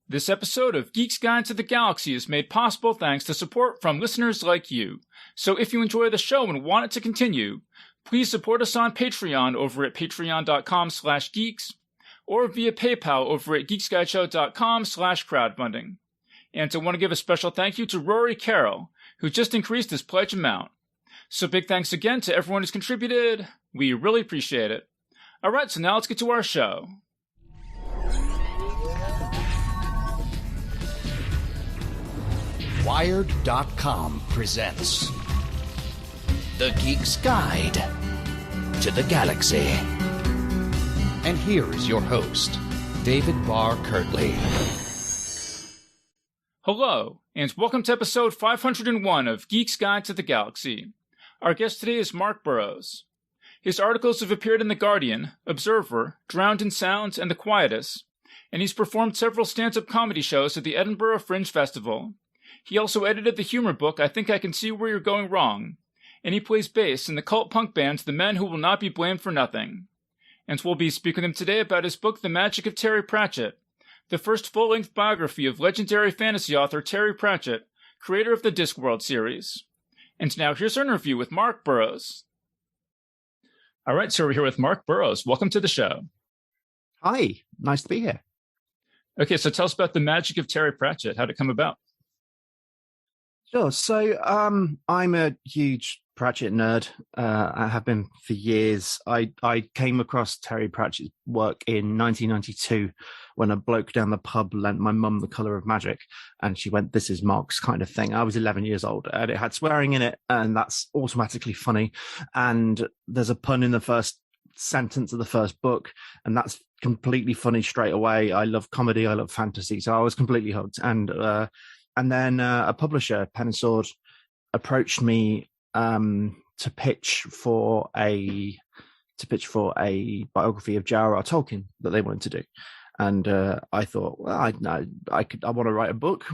This episode of Geek's Guide to the Galaxy is made possible thanks to support from listeners like you. So if you enjoy the show and want it to continue, please support us on Patreon over at patreon.com/geeks or via PayPal over at geeksguideshow.com/crowdfunding. And I want to give a special thank you to Rory Carroll, who just increased his pledge amount. So big thanks again to everyone who's contributed. We really appreciate it. Alright, so now let's get to our show. Wired.com presents The Geek's Guide to the Galaxy. And here is your host, David Barr Kirtley. Hello, and welcome to episode 501 of Geek's Guide to the Galaxy. Our guest today is Marc Burrows. His articles have appeared in The Guardian, Observer, Drowned in Sound, and The Quietus, and he's performed several stand-up comedy shows at the Edinburgh Fringe Festival. He also edited the humor book I Think I Can See Where You're Going Wrong, and he plays bass in the cult punk band The Men Who Will Not Be Blamed for Nothing. And we'll be speaking with him today about his book The Magic of Terry Pratchett, the first full-length biography of legendary fantasy author Terry Pratchett, creator of the Discworld series. And now here's our interview with Marc Burrows. All right, so we're here with Marc Burrows. Welcome to the show. Hi, nice to be here. Okay, so tell us about The Magic of Terry Pratchett. How'd it come about? Sure. So I'm a huge Pratchett nerd. I have been for years. I came across Terry Pratchett's work in 1992 when a bloke down the pub lent my mum The Colour of Magic, and she went, "This is Mark's kind of thing." I was 11 years old, and it had swearing in it, and that's automatically funny. And there's a pun in the first sentence of the first book, and that's completely funny straight away. I love comedy. I love fantasy, so I was completely hooked. And then a publisher, Pen and Sword, approached me to pitch for a biography of J.R.R. Tolkien that they wanted to do. And I thought, well, I want to write a book,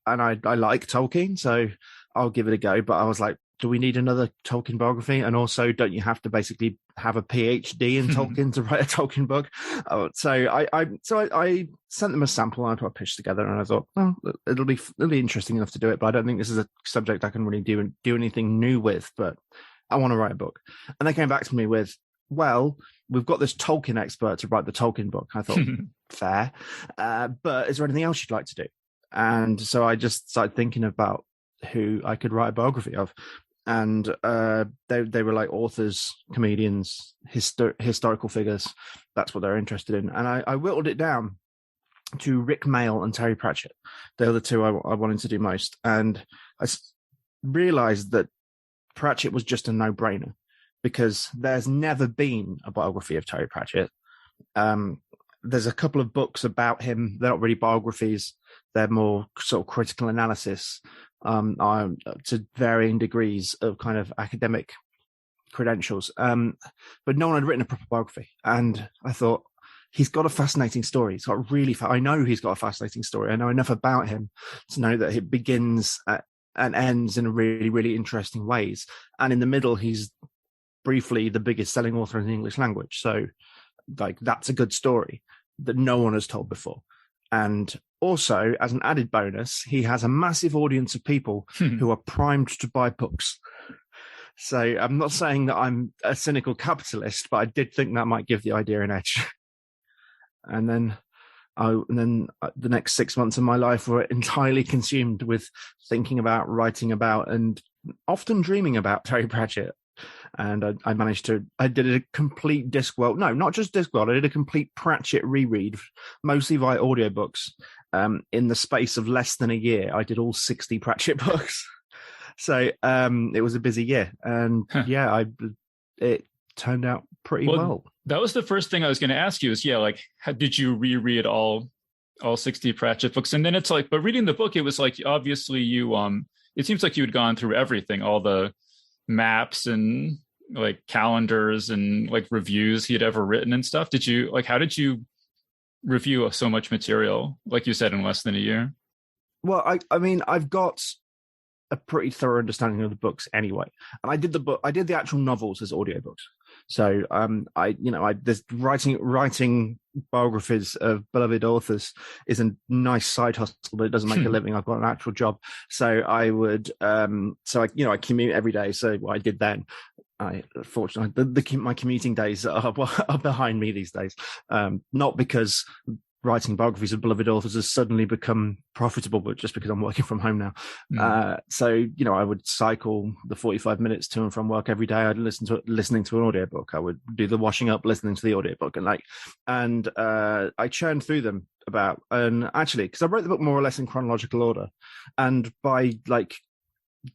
and I like Tolkien, so I'll give it a go. But I was like, do we need another Tolkien biography? And also, don't you have to basically have a PhD in Tolkien to write a Tolkien book? So I sent them a sample and I pitched together, and I thought, well, it'll be interesting enough to do it, but I don't think this is a subject I can really do anything new with, but I want to write a book. And they came back to me with, well, we've got this Tolkien expert to write the Tolkien book. I thought, fair. But is there anything else you'd like to do? And so I just started thinking about who I could write a biography of. And they were like authors, comedians, historical figures. That's what they're interested in. And I whittled it down to Rick Mayall and Terry Pratchett. They're the two I wanted to do most. And I realized that Pratchett was just a no-brainer because there's never been a biography of Terry Pratchett. There's a couple of books about him. They're not really biographies. They're more sort of critical analysis to varying degrees of kind of academic credentials. But no one had written a proper biography. And I thought, he's got a fascinating story. He's got I know he's got a fascinating story. I know enough about him to know that it begins and ends in really, really interesting ways. And in the middle, he's briefly the biggest selling author in the English language. So like, that's a good story that no one has told before. And also, as an added bonus, he has a massive audience of people who are primed to buy books. So I'm not saying that I'm a cynical capitalist, but I did think that might give the idea an edge. And then the next 6 months of my life were entirely consumed with thinking about, writing about, and often dreaming about Terry Pratchett. And I did a complete Discworld. No, not just Discworld. I did a complete Pratchett reread, mostly via audiobooks. In the space of less than a year, I did all 60 Pratchett books. So it was a busy year. And it turned out pretty well. That was the first thing I was going to ask you is, how did you reread all 60 Pratchett books? And then it's like, but reading the book, it was like, obviously you, it seems like you had gone through everything, all the maps and like calendars and like reviews he had ever written and stuff. How did you review so much material, like you said, in less than a year? Well, I mean, I've got a pretty thorough understanding of the books anyway. And I did the actual novels as audiobooks. So this writing biographies of beloved authors is a nice side hustle, but it doesn't make a living. I've got an actual job. So I would, I commute every day. So what I did then, fortunately, my commuting days are behind me these days. Not because writing biographies of beloved authors has suddenly become profitable, but just because I'm working from home now. So I would cycle the 45 minutes to and from work every day. I'd listening to an audiobook. I would do the washing up, listening to the audiobook, and I churned through them actually, because I wrote the book more or less in chronological order, and by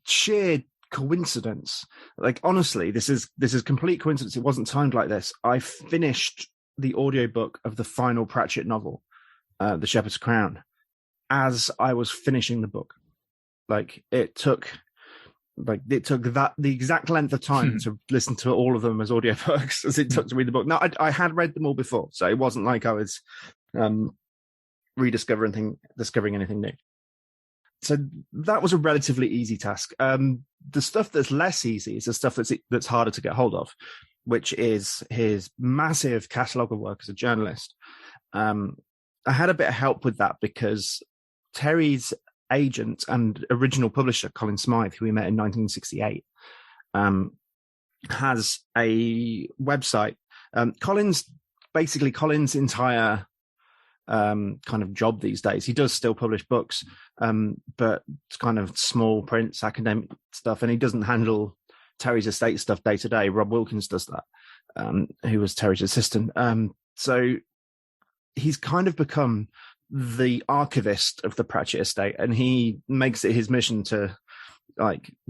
sheer coincidence, honestly, this is complete coincidence. It wasn't timed like this. I finished the audiobook of the final Pratchett novel, The Shepherd's Crown, as I was finishing the book. It took the exact length of time to listen to all of them as audiobooks as it took to read the book. Now, I had read them all before, so it wasn't like I was discovering anything new. So that was a relatively easy task. The stuff that's less easy is the stuff that's harder to get hold of, which is his massive catalogue of work as a journalist. I had a bit of help with that because Terry's agent and original publisher, Colin Smythe, who we met in 1968, has a website. Colin's entire kind of job these days. He does still publish books, but it's kind of small prints, academic stuff, and he doesn't handle Terry's estate stuff day to day. Rob Wilkins does that, who was Terry's assistant. So he's kind of become the archivist of the Pratchett estate, and he makes it his mission to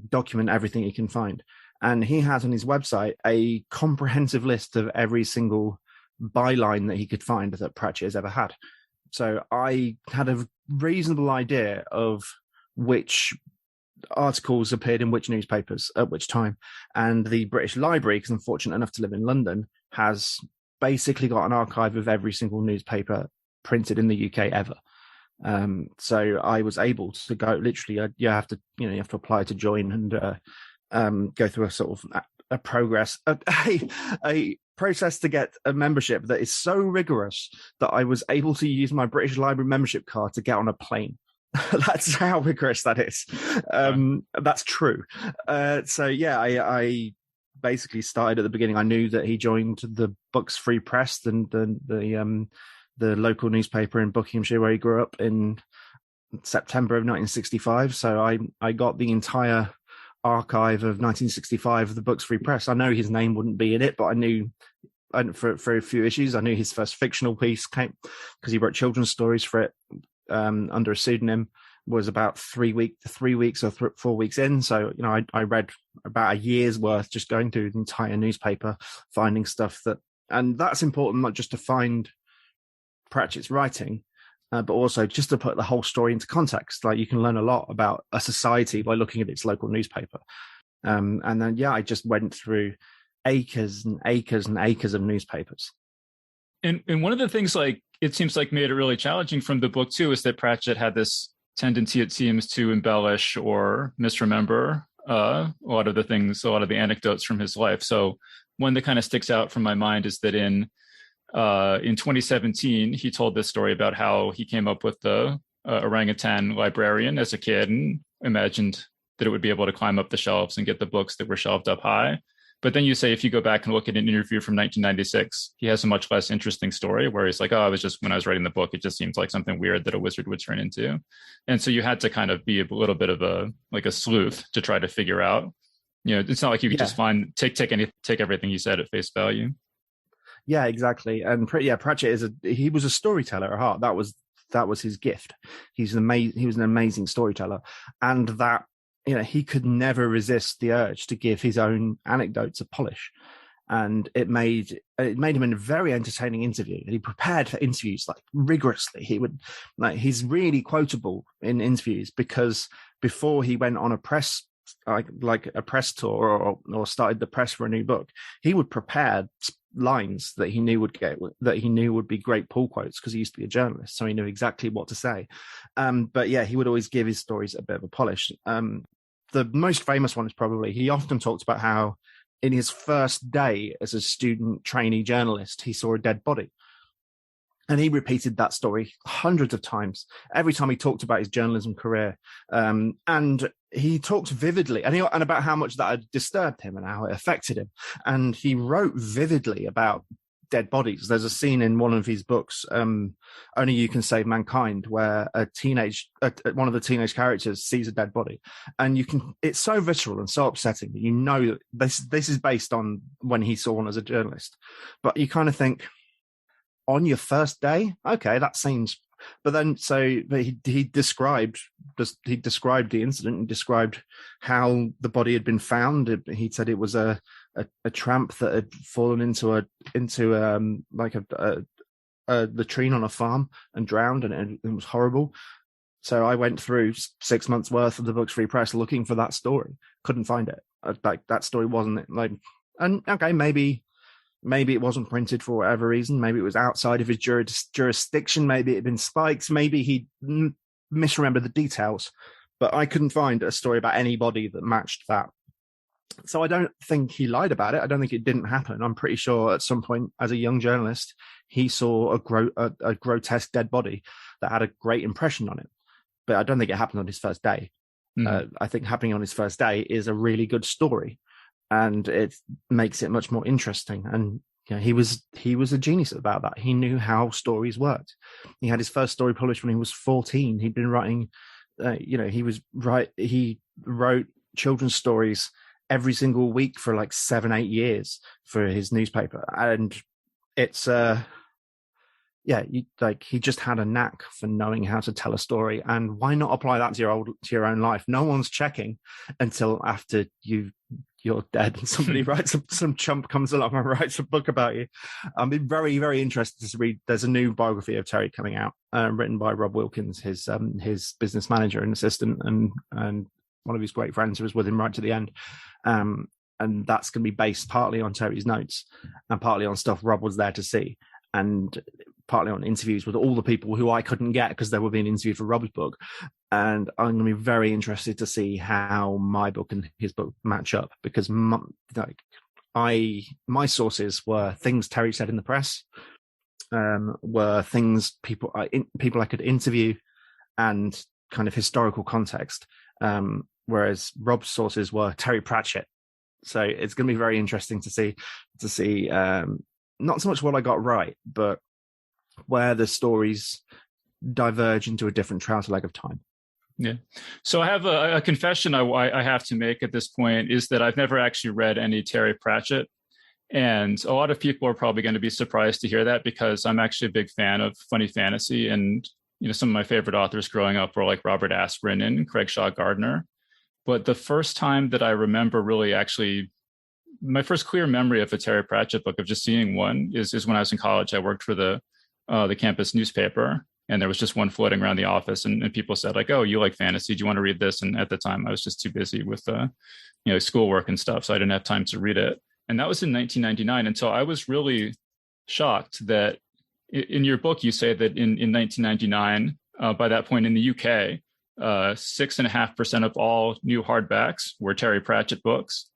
document everything he can find. And he has on his website a comprehensive list of every single byline that he could find that Pratchett has ever had. So I had a reasonable idea of which articles appeared in which newspapers at which time. And the British Library, because I'm fortunate enough to live in London, has basically got an archive of every single newspaper printed in the UK ever. So I was able to go, literally, you have to apply to join and go through a sort of a process to get a membership that is so rigorous that I was able to use my British Library membership card to get on a plane. That's how rigorous that is. That's true. So yeah, I basically started at the beginning. I knew that he joined the Books Free Press, the local newspaper in Buckinghamshire where he grew up, in September of 1965. So I got the entire archive of 1965 of the Books Free Press. I know his name wouldn't be in it, but I knew for a few issues. I knew his first fictional piece came because he wrote children's stories for it under a pseudonym, was about 3 weeks or 4 weeks in. So I read about a year's worth just going through the entire newspaper, finding stuff and that's important, not just to find Pratchett's writing, but also just to put the whole story into context. You can learn a lot about a society by looking at its local newspaper. And then, I just went through acres and acres and acres of newspapers. And one of the things it seems like made it really challenging from the book too, is that Pratchett had this tendency, it seems, to embellish or misremember a lot of the anecdotes from his life. So one that kind of sticks out from my mind is that in 2017, he told this story about how he came up with the orangutan librarian as a kid and imagined that it would be able to climb up the shelves and get the books that were shelved up high. But then you say, if you go back and look at an interview from 1996, he has a much less interesting story where he's like, when I was writing the book, it just seems like something weird that a wizard would turn into. And so you had to kind of be a little bit of a sleuth to try to figure out, it's not like you could just take everything he said at face value. Yeah, exactly. And Pratchett he was a storyteller at heart. That was his gift. He was an amazing storyteller, and that he could never resist the urge to give his own anecdotes a polish, and it made him a very entertaining interview. He prepared for interviews rigorously. He's really quotable in interviews because before he went on a press a press tour or started the press for a new book, he would prepare lines that he knew would be great pull quotes because he used to be a journalist, so he knew exactly what to say. But yeah, he would always give his stories a bit of a polish. The most famous one is probably, he often talked about how in his first day as a student trainee journalist, he saw a dead body. And he repeated that story hundreds of times, every time he talked about his journalism career. And he talked vividly and about how much that had disturbed him and how it affected him. And he wrote vividly about dead bodies. There's a scene in one of his books, Only You Can Save Mankind, where one of the teenage characters sees a dead body. And it's so visceral and so upsetting that you know that this is based on when he saw one as a journalist. But you kind of think, on your first day, okay, that seems. But he described the incident and described how the body had been found. He said it was a tramp that had fallen into the latrine on a farm and drowned, and it was horrible. So I went through 6 months worth of the Books Free Press looking for that story. Couldn't find it. That story wasn't like. And okay, maybe it wasn't printed for whatever reason. Maybe it was outside of his jurisdiction. Maybe it had been spiked. Maybe he misremembered the details. But I couldn't find a story about anybody that matched that. So I don't think he lied about it. I don't think it didn't happen. I'm pretty sure at some point as a young journalist, he saw a grotesque dead body that had a great impression on him. But I don't think it happened on his first day. I think happening on his first day is a really good story. And it makes it much more interesting. And he was a genius about that. He knew how stories worked. He had his first story published when he was 14. He'd been writing, he wrote children's stories every single week for like 7-8 years for his newspaper. And it's he just had a knack for knowing how to tell a story. And why not apply that to your own life? No one's checking until after you're dead and somebody writes some chump comes along and writes a book about you. I'm very, very interested to read. There's a new biography of Terry coming out, written by Rob Wilkins, his business manager and assistant, and one of his great friends who was with him right to the end. And that's going to be based partly on Terry's notes and partly on stuff Rob was there to see, and partly on interviews with all the people who I couldn't get because they were being interviewed for Rob's book. And I'm going to be very interested to see how my book and his book match up, because my sources were things Terry said in the press, were things people I could interview, and kind of historical context, whereas Rob's sources were Terry Pratchett. So it's going to be very interesting to see not so much what I got right, but where the stories diverge into a different trouser leg of time. Yeah. So I have a confession I have to make at this point, is that I've never actually read any Terry Pratchett. And a lot of people are probably going to be surprised to hear that, because I'm actually a big fan of funny fantasy. And, some of my favorite authors growing up were like Robert Asprin and Craig Shaw Gardner. But the first time that I remember really actually, my first clear memory of a Terry Pratchett book, of just seeing one, is when I was in college. I worked for the campus newspaper, and there was just one floating around the office, and people said like, "Oh, you like fantasy? Do you want to read this?" And at the time, I was just too busy with schoolwork and stuff, so I didn't have time to read it. And that was in 1999. And so I was really shocked that in your book you say that in 1999, by that point in the UK, 6.5% of all new hardbacks were Terry Pratchett books.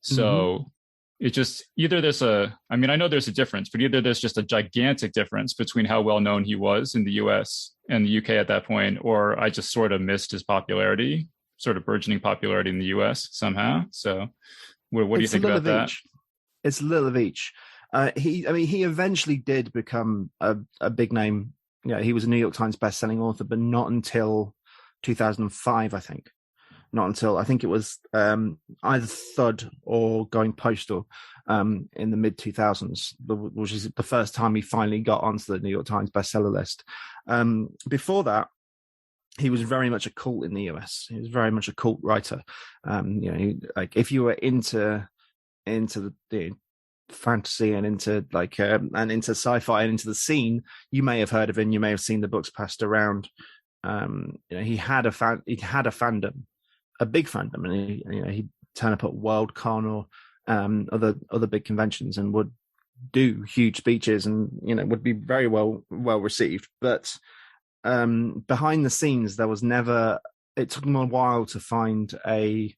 So it just, either there's I know there's a difference, but either there's just a gigantic difference between how well known he was in the US and the UK at that point, or I just sort of missed his popularity, sort of burgeoning popularity in the US somehow. So what do you think about that? It's a little of each. He eventually did become a big name. He was a New York Times bestselling author, but not until 2005, I think. Not until, I think it was either Thud or Going Postal in the mid-2000s, which is the first time he finally got onto the New York Times bestseller list. Before that, he was very much a cult in the US. He was very much a cult writer. If you were into the fantasy and into and into sci-fi and into the scene, you may have heard of him. You may have seen the books passed around. He had a fandom. A big fandom, and he'd turn up at Worldcon or other big conventions and would do huge speeches, and would be very well received. But behind the scenes, there was never. It took him a while to find a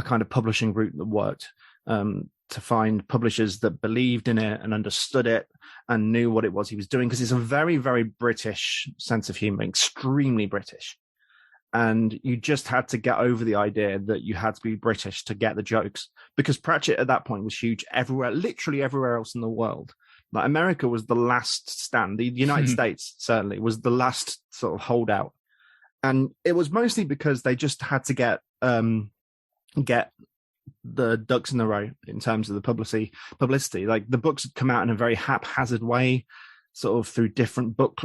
kind of publishing route that worked. to find publishers that believed in it and understood it and knew what it was he was doing, because it's a very, very British sense of humor, extremely British. And you just had to get over the idea that you had to be British to get the jokes, because Pratchett at that point was huge everywhere, literally everywhere else in the world. Like America was the last stand. The United States certainly was the last sort of holdout. And it was mostly because they just had to get the ducks in a row in terms of the publicity. Like the books had come out in a very haphazard way, sort of through different book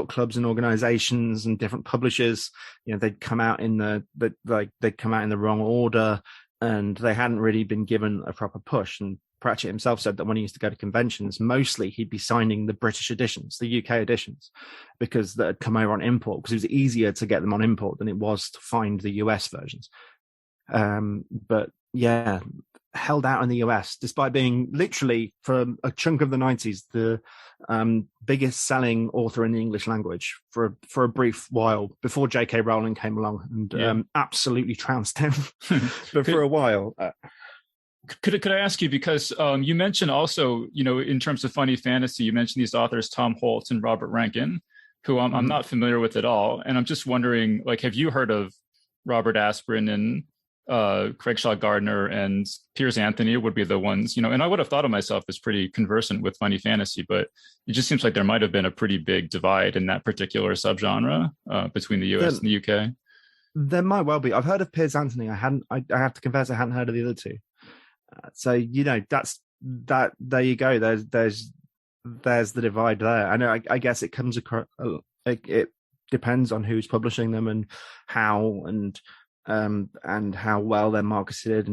clubs and organizations and different publishers. You know, they'd come out in they'd come out in the wrong order, and they hadn't really been given a proper push. And Pratchett himself said that when he used to go to conventions, mostly he'd be signing the British editions, the UK editions, because that had come over on import, because it was easier to get them on import than it was to find the US versions. But yeah, held out in the US, despite being literally for a chunk of the 90s, the biggest selling author in the English language for a brief while before J.K. Rowling came along and absolutely trounced him. But for a while. Could I ask you, because you mentioned also, you know, in terms of funny fantasy, you mentioned these authors, Tom Holtz and Robert Rankin, who I'm not familiar with at all. And I'm just wondering, like, have you heard of Robert Asprin and Craig Shaw Gardner and Piers Anthony would be the ones, you know, and I would have thought of myself as pretty conversant with funny fantasy, but it just seems like there might have been a pretty big divide in that particular subgenre between the US and the UK. There might well be. I've heard of Piers Anthony. I have to confess, I hadn't heard of the other two. So, you know, there you go. There's the divide there. I know. I guess it comes across. It depends on who's publishing them and how well they're marketed,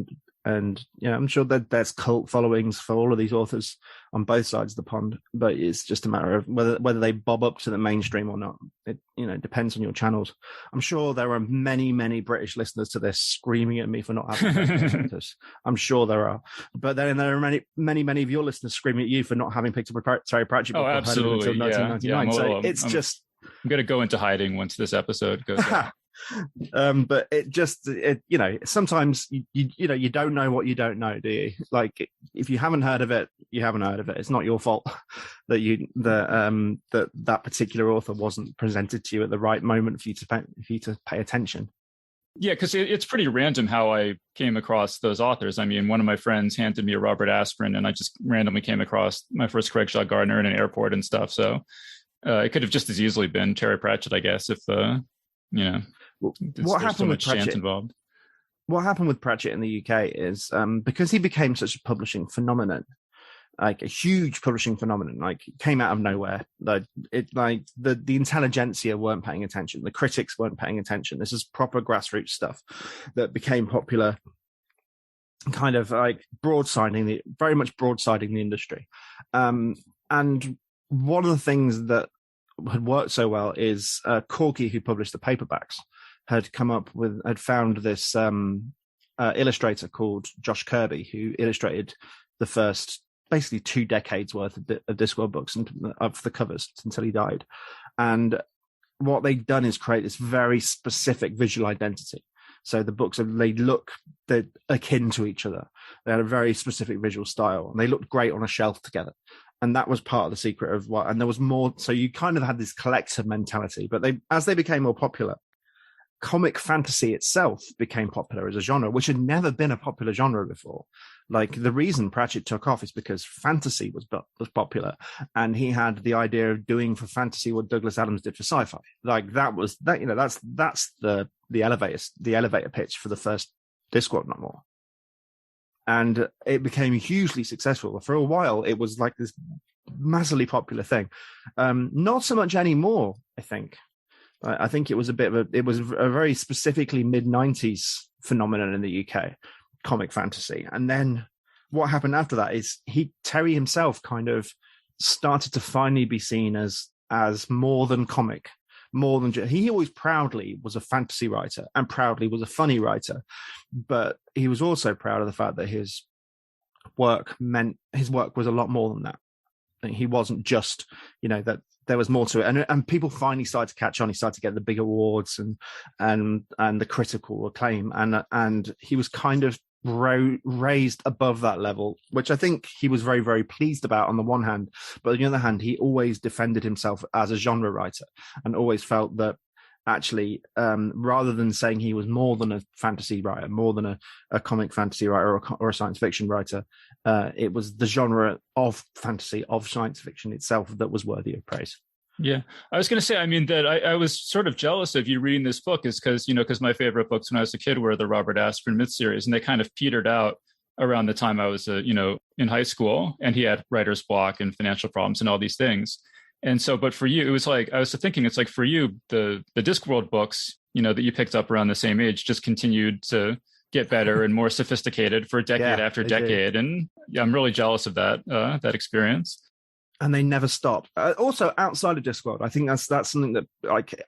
and you know, I'm sure that there's cult followings for all of these authors on both sides of the pond, but it's just a matter of whether they bob up to the mainstream or not. It, you know, depends on your channels. I'm sure there are many British listeners to this screaming at me for not having this. I'm sure there are, but then there are many of your listeners screaming at you for not having picked up a Terry Pratchett book. Oh, absolutely, until 1999. I'm going to go into hiding once this episode goes out. But it you know, sometimes you know, you don't know what you don't know, do you? Like, if you haven't heard of it, you haven't heard of it. It's not your fault that that particular author wasn't presented to you at the right moment for you to pay attention. Yeah, because it's pretty random how I came across those authors. I mean, one of my friends handed me a Robert Asprin, and I just randomly came across my first Craig Shaw Gardner in an airport and stuff. So it could have just as easily been Terry Pratchett, I guess, if you know. What happened with Pratchett? Involved. What happened with Pratchett in the UK is because he became such a publishing phenomenon, like a huge publishing phenomenon, like it came out of nowhere. The intelligentsia weren't paying attention, the critics weren't paying attention. This is proper grassroots stuff that became popular, kind of like very much broadsiding the industry. And one of the things that had worked so well is Corky, who published the paperbacks, had found this illustrator called Josh Kirby, who illustrated the first basically 2 decades worth of Discworld books and of the covers until he died. And what they'd done is create this very specific visual identity. So the books, they're akin to each other. They had a very specific visual style, and they looked great on a shelf together. And that was part of the secret of and there was more. So you kind of had this collective mentality, but as they became more popular, comic fantasy itself became popular as a genre, which had never been a popular genre before. Like, the reason Pratchett took off is because fantasy was popular, and he had the idea of doing for fantasy what Douglas Adams did for sci-fi. Like, that's the elevator pitch for the first Discworld novel. And it became hugely successful. For a while, it was like this massively popular thing. Not so much anymore, I think. I think it was a very specifically mid-90s phenomenon in the UK, comic fantasy. And then what happened after that is Terry himself kind of started to finally be seen as more than comic, more than he always proudly was a fantasy writer and proudly was a funny writer, but he was also proud of the fact that his work was a lot more than that. He wasn't just, you know, that there was more to it, and people finally started to catch on. He started to get the big awards and the critical acclaim, and he was kind of raised above that level, which I think he was very, very pleased about on the one hand, but on the other hand, he always defended himself as a genre writer and always felt that actually, rather than saying he was more than a fantasy writer, more than a comic fantasy writer or a science fiction writer, it was the genre of fantasy, of science fiction itself that was worthy of praise. Yeah, I was going to say, I mean, that I was sort of jealous of you reading this book is because my favorite books when I was a kid were the Robert Asprin Myth series, and they kind of petered out around the time I was, in high school, and he had writer's block and financial problems and all these things. And so, but for you, it was like, I was thinking, it's like for you, the Discworld books, that you picked up around the same age just continued to get better and more sophisticated for decade after decade. And yeah, I'm really jealous of that experience. And they never stop. Also, outside of Discworld, I think that's something that,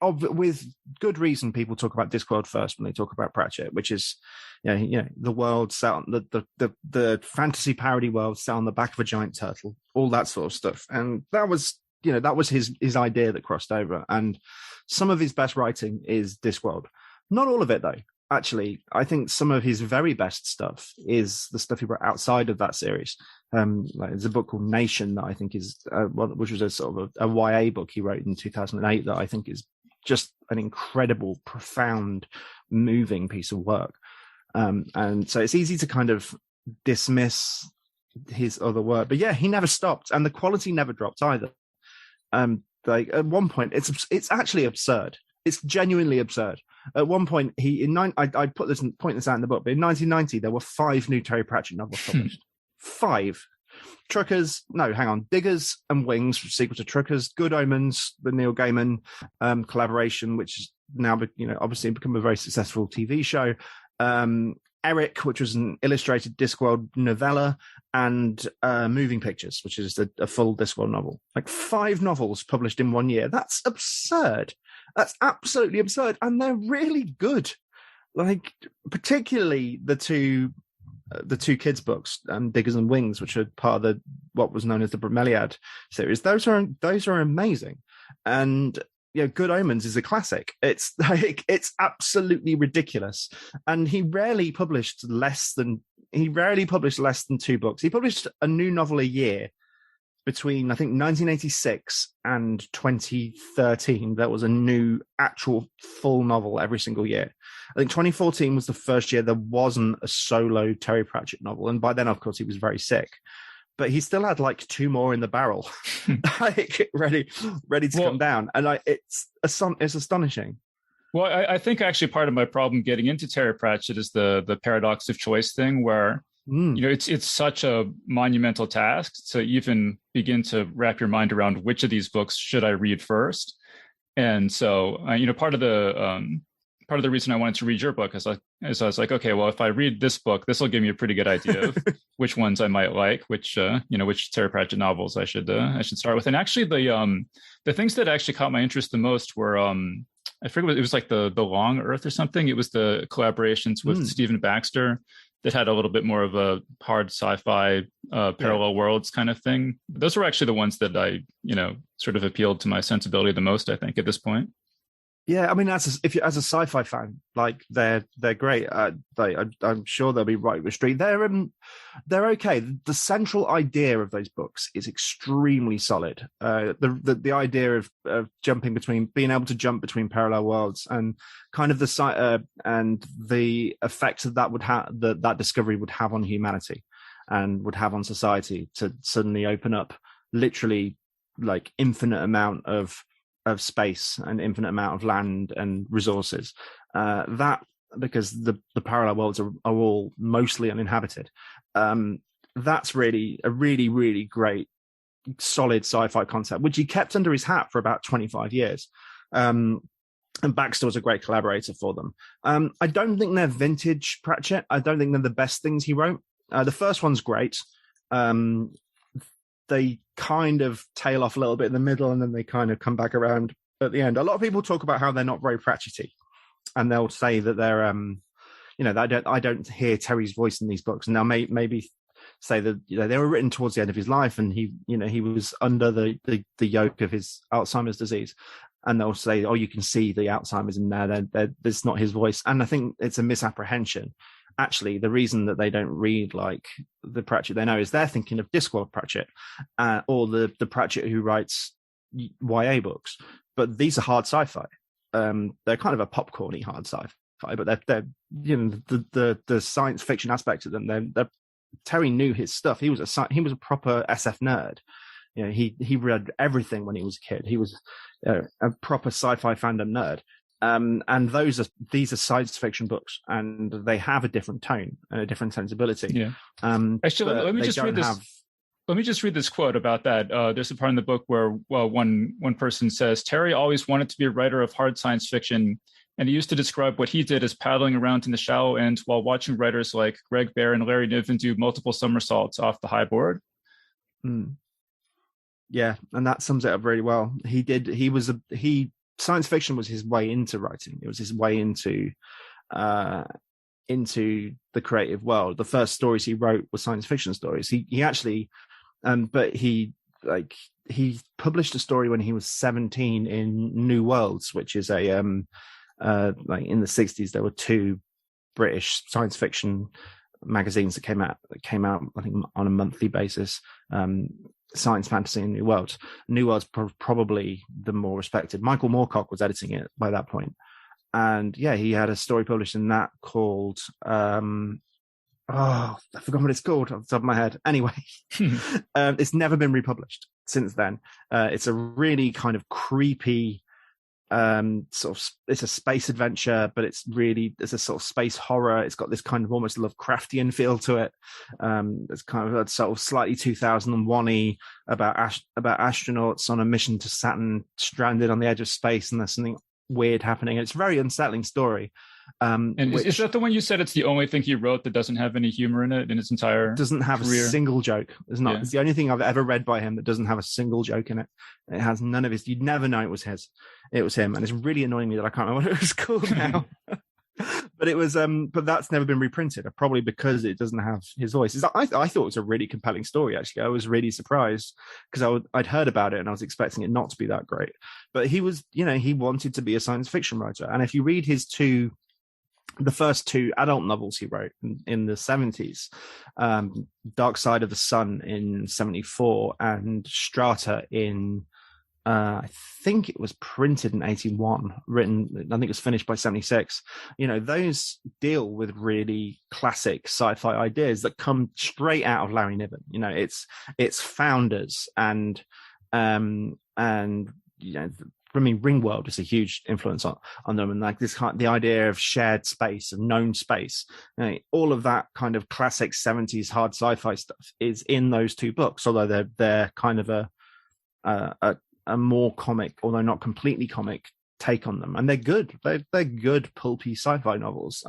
with good reason, people talk about Discworld first when they talk about Pratchett, which is, the world set on the fantasy parody world set on the back of a giant turtle, all that sort of stuff. And that was his idea that crossed over. And some of his best writing is Discworld. Not all of it, though. Actually, I think some of his very best stuff is the stuff he wrote outside of that series. There's a book called Nation that I think is, which was a sort of a YA book he wrote in 2008 that I think is just an incredible, profound, moving piece of work. And so it's easy to kind of dismiss his other work, but yeah, he never stopped, and the quality never dropped either. At one point, it's actually absurd. It's genuinely absurd. At one point, I point this out in the book, but in 1990, there were 5 new Terry Pratchett novels published. 5. Diggers and Wings, sequel to Truckers, Good Omens, the Neil Gaiman collaboration, which is now, obviously become a very successful TV show. Eric, which was an illustrated Discworld novella, and Moving Pictures, which is a full Discworld novel. Like 5 novels published in 1 year. That's absurd. That's absolutely absurd. And they're really good. Like, particularly the two kids' books, Diggers and Wings, which are part of what was known as the Bromeliad series. Those are amazing. And Good Omens is a classic. It's absolutely ridiculous. And he rarely published less than 2 books. He published a new novel a year between, I think, 1986 and 2013. There was a new actual full novel every single year. I think 2014 was the first year there wasn't a solo Terry Pratchett novel. And by then, of course, he was very sick. But he still had like 2 more in the barrel, ready to come down. And it's astonishing. Well, I think actually part of my problem getting into Terry Pratchett is the paradox of choice thing, where it's such a monumental task to even begin to wrap your mind around which of these books should I read first. And so, part of the reason I wanted to read your book is I was like, okay, well, if I read this book, this will give me a pretty good idea of which ones I might like, which Terry Pratchett novels I should start with. And actually, the things that actually caught my interest the most were I forget, it was like the Long Earth or something. It was the collaborations with Stephen Baxter that had a little bit more of a hard sci-fi parallel worlds kind of thing. Those were actually the ones that I sort of appealed to my sensibility the most, I think, at this point. Yeah, I mean, as a sci-fi fan, like they're great. I'm sure they'll be right with Street. They're okay. The central idea of those books is extremely solid. The idea of being able to jump between parallel worlds, and kind of and the effect that would have that discovery would have on humanity and would have on society to suddenly open up literally like infinite amount of space and infinite amount of land and resources, because the parallel worlds are all mostly uninhabited. That's really a really, really great, solid sci-fi concept, which he kept under his hat for about 25 years. And Baxter was a great collaborator for them. I don't think they're vintage Pratchett. I don't think they're the best things he wrote. The first one's great. They kind of tail off a little bit in the middle, and then they kind of come back around at the end. A lot of people talk about how they're not very Pratchetty, and they'll say that they're, I don't hear Terry's voice in these books, and they'll maybe say that they were written towards the end of his life, and he was under the yoke of his Alzheimer's disease, and they'll say, oh, you can see the Alzheimer's in there. That's not his voice, and I think it's a misapprehension. actually the reason that they don't read like the Pratchett they know is they're thinking of Discworld Pratchett, or the Pratchett who writes YA books. But these are hard sci-fi. They're kind of a popcorny hard sci-fi, but they're the science fiction aspect of them. Terry knew his stuff. He was a proper SF nerd. He read everything when he was a kid. He was a proper sci-fi fandom nerd. And these are science fiction books, and they have a different tone and a different sensibility. Yeah. Actually, let me just read this. Let me just read this quote about that. There's a part in the book where one person says, Terry always wanted to be a writer of hard science fiction, and he used to describe what he did as paddling around in the shallow end while watching writers like Greg Bear and Larry Niven do multiple somersaults off the high board. Yeah, and that sums it up really well. Science fiction was his way into writing. It was his way into the creative world. The first stories he wrote were science fiction stories. He actually, but he published a story when he was 17 in New Worlds, which is like in the 60s there were two British science fiction magazines that came out I think on a monthly basis. Science Fantasy and New Worlds. New Worlds probably the more respected. Michael Moorcock was editing it by that point. And yeah, he had a story published in that called I forgot what it's called off the top of my head. Anyway, it's never been republished since then. It's a really kind of creepy it's a space adventure, but it's a sort of space horror. It's got this kind of almost Lovecraftian feel to it. It's kind of a sort of slightly 2001-y about astronauts on a mission to Saturn, stranded on the edge of space, and there's something weird happening. It's a very unsettling story. Is that the one you said it's the only thing he wrote that doesn't have any humor in it in its entire doesn't have career? A single joke. It's the only thing I've ever read by him that doesn't have a single joke in it. It has none of his. You'd never know it was him, and it's really annoying me that I can't remember what it was called now. But it was but that's never been reprinted, probably because it doesn't have his voice. I thought it was a really compelling story, actually. I was really surprised because I'd heard about it and I was expecting it not to be that great. But he was, he wanted to be a science fiction writer. And if you read the first two adult novels he wrote in the 70s, Dark Side of the Sun in 74 and Strata in I think it was printed in 81, written, I think it was finished by 76. Those deal with really classic sci-fi ideas that come straight out of Larry Niven. It's founders and Ringworld is a huge influence on them, and like the idea of shared space and known space, all of that kind of classic 70s hard sci-fi stuff is in those two books, although they're kind of a more comic, although not completely comic, take on them, and they're good. They're good pulpy sci-fi novels,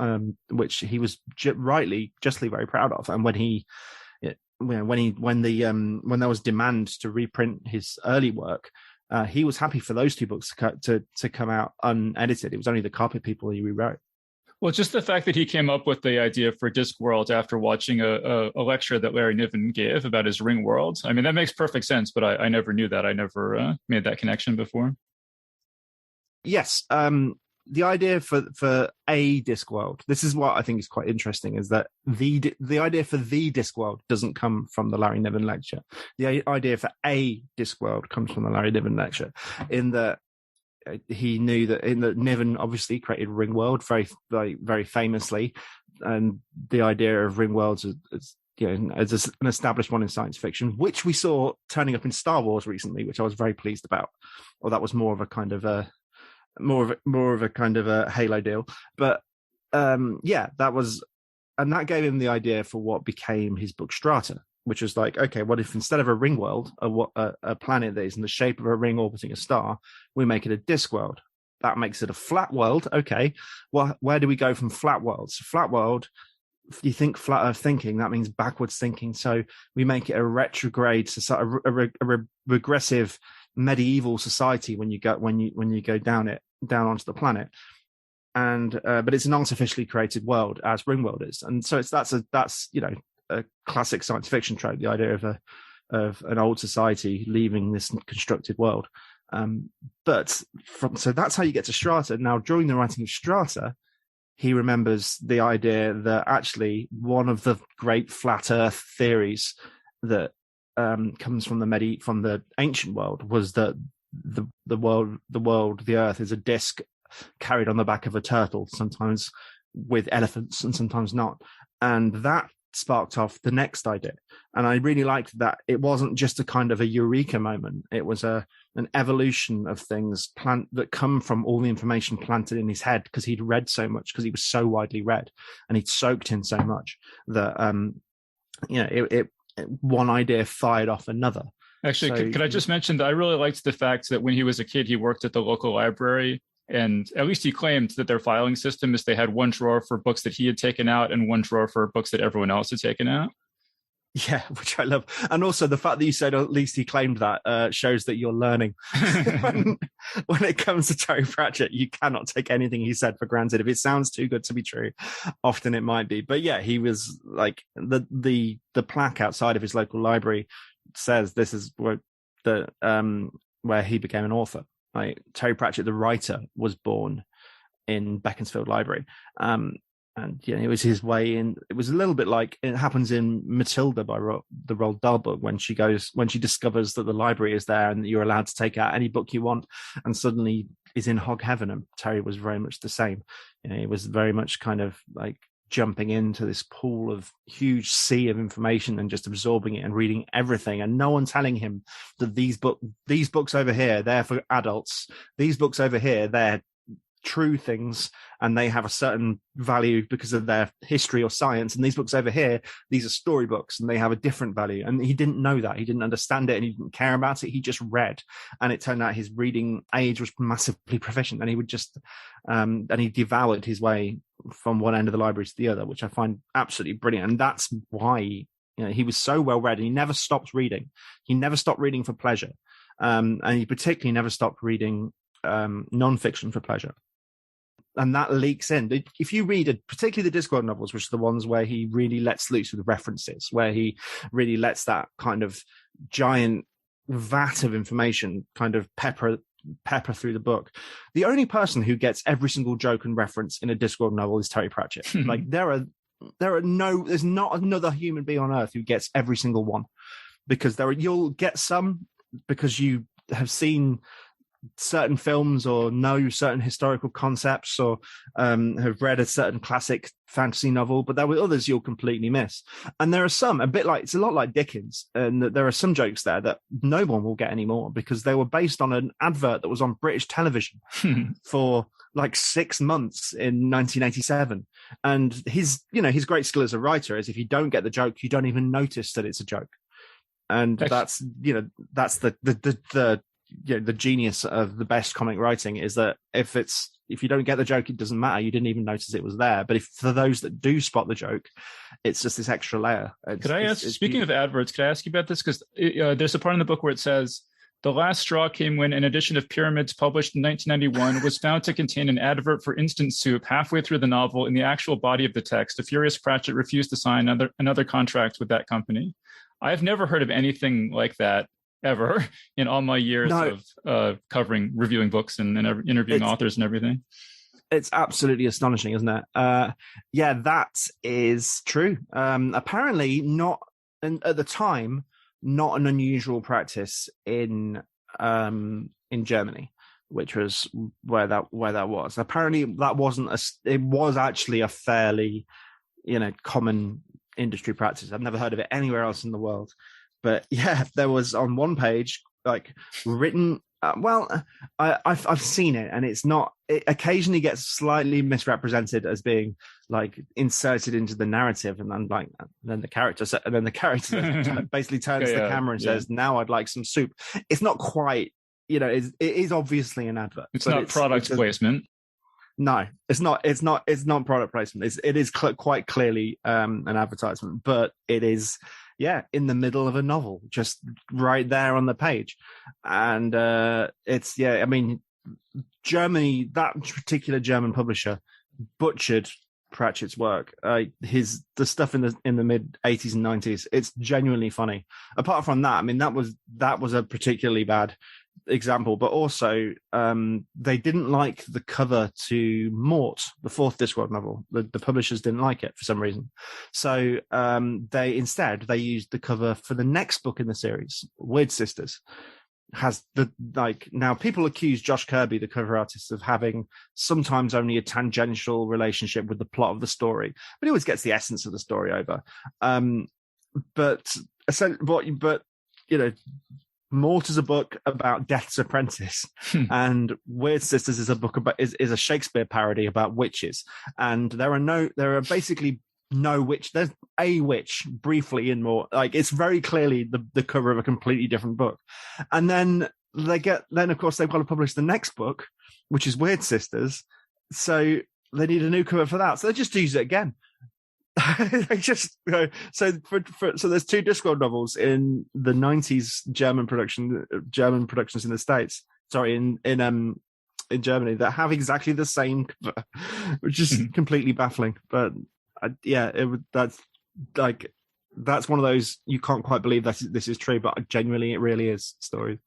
which he was justly very proud of. And when there was demand to reprint his early work, he was happy for those two books to come out unedited. It was only the Carpet People he rewrote. Well, just the fact that he came up with the idea for Discworld after watching a lecture that Larry Niven gave about his Ring World. I mean, that makes perfect sense, but I never knew that. I never made that connection before. Yes. The idea for a Discworld, this is what I think is quite interesting, is that the idea for the Discworld doesn't come from the Larry Niven lecture. The idea for a Discworld comes from the Larry Niven lecture, in that he knew that Niven obviously created Ringworld very famously, and the idea of Ringworlds as an established one in science fiction, which we saw turning up in Star Wars recently, which I was very pleased about. Or that was more of a kind of a Halo deal, but that was, and that gave him the idea for what became his book Strata, which was like, okay, what if instead of a ring world, a planet that is in the shape of a ring orbiting a star, we make it a disk world? That makes it a flat world. Okay, well, where do we go from flat worlds? Flat world, you think flat Earth thinking, that means backwards thinking. So we make it a retrograde society, a regressive medieval society when you go down onto the planet. And but it's an artificially created world, as Ringworld is, and so that's a classic science fiction trope, the idea of an old society leaving this constructed world. So that's how you get to Strata. Now, during the writing of Strata, he remembers the idea that actually one of the great flat Earth theories that comes from the ancient world was that the Earth is a disc carried on the back of a turtle, sometimes with elephants and sometimes not, and that sparked off the next idea. And I really liked that it wasn't just a kind of a eureka moment. It was an evolution of things that come from all the information planted in his head, because he'd read so much, because he was so widely read and he'd soaked in so much that one idea fired off another. Actually, So, could I just mention that I really liked the fact that when he was a kid, he worked at the local library, and at least he claimed that their filing system is they had one drawer for books that he had taken out and one drawer for books that everyone else had taken out. yeah, which I love. And also the fact that you said at least he claimed that shows that you're learning. when it comes to Terry Pratchett, you cannot take anything he said for granted. If it sounds too good to be true, often it might be. But yeah, he was like the plaque outside of his local library says this is where he became an author. Like Terry Pratchett, the writer, was born in Beaconsfield Library. And it was his way in. It was a little bit like it happens in Matilda by the Roald Dahl book, when she discovers that the library is there and that you're allowed to take out any book you want, and suddenly is in hog heaven. And Terry was very much the same. He was very much kind of like jumping into this pool of huge sea of information and just absorbing it and reading everything, and no one telling him that these books over here, they're for adults. These books over here, they're true things and they have a certain value because of their history or science, and these books over here, these are storybooks and they have a different value. And he didn't know that, he didn't understand it, and he didn't care about it. He just read, and it turned out his reading age was massively proficient, and he would just and he devoured his way from one end of the library to the other, which I find absolutely brilliant. And that's why he was so well read, and he never stopped reading. He never stopped reading for pleasure, and he particularly never stopped reading non-fiction for pleasure. And that leaks in. If you read particularly the Discworld novels, which are the ones where he really lets loose with references, where he really lets that kind of giant vat of information kind of pepper through the book. The only person who gets every single joke and reference in a Discworld novel is Terry Pratchett. Like there's not another human being on earth who gets every single one, because you'll get some because you have seen certain films or know certain historical concepts or have read a certain classic fantasy novel, but there were others you'll completely miss. And there are some, it's a lot like Dickens, and there are some jokes there that no one will get anymore because they were based on an advert that was on British television for like 6 months in 1987. And his great skill as a writer is if you don't get the joke, you don't even notice that it's a joke. And that's the genius of the best comic writing, is that if you don't get the joke, it doesn't matter. You didn't even notice it was there. But for those that do spot the joke, it's just this extra layer. Speaking of adverts, could I ask you about this? Because there's a part in the book where it says, the last straw came when an edition of Pyramids published in 1991 was found to contain an advert for instant soup halfway through the novel. In the actual body of the text, a furious Pratchett refused to sign another contract with that company. I've never heard of anything like that ever in all my years of reviewing books and interviewing authors and everything. It's absolutely astonishing, isn't it? Yeah, that is true. Apparently not, at the time, not an unusual practice in Germany, which was where that was. Apparently that it was actually a fairly, common industry practice. I've never heard of it anywhere else in the world. But yeah, there was on one page, like written. I've seen it, and it's not. It occasionally gets slightly misrepresented as being like inserted into the narrative, and then the character basically turns the camera and says, "Now I'd like some soup." It's not quite. It is obviously an advert. It's not product placement. No, it's not. It's not product placement. It is quite clearly an advertisement, but it is. Yeah, in the middle of a novel, just right there on the page. And Germany, that particular German publisher butchered Pratchett's work. The stuff in the mid 80s and 90s, it's genuinely funny. Apart from that, that was a particularly bad example, but also they didn't like the cover to Mort, the fourth Discworld novel. The publishers didn't like it for some reason, so they used the cover for the next book in the series, Weird Sisters. Has the now people accuse Josh Kirby, the cover artist, of having sometimes only a tangential relationship with the plot of the story, but he always gets the essence of the story over. But you know, Mort is a book about Death's Apprentice, and Weird Sisters is a book about is a Shakespeare parody about witches. And there are basically no witch. There's a witch briefly in Mort. Like, it's very clearly the cover of a completely different book. And then of course they've got to publish the next book, which is Weird Sisters. So they need a new cover for that. So they just use it again. They just so there's two Discworld novels in the 90s German productions in the States. Sorry, in Germany, that have exactly the same cover, which is completely baffling. But that's one of those you can't quite believe that this is true, but genuinely it really is stories.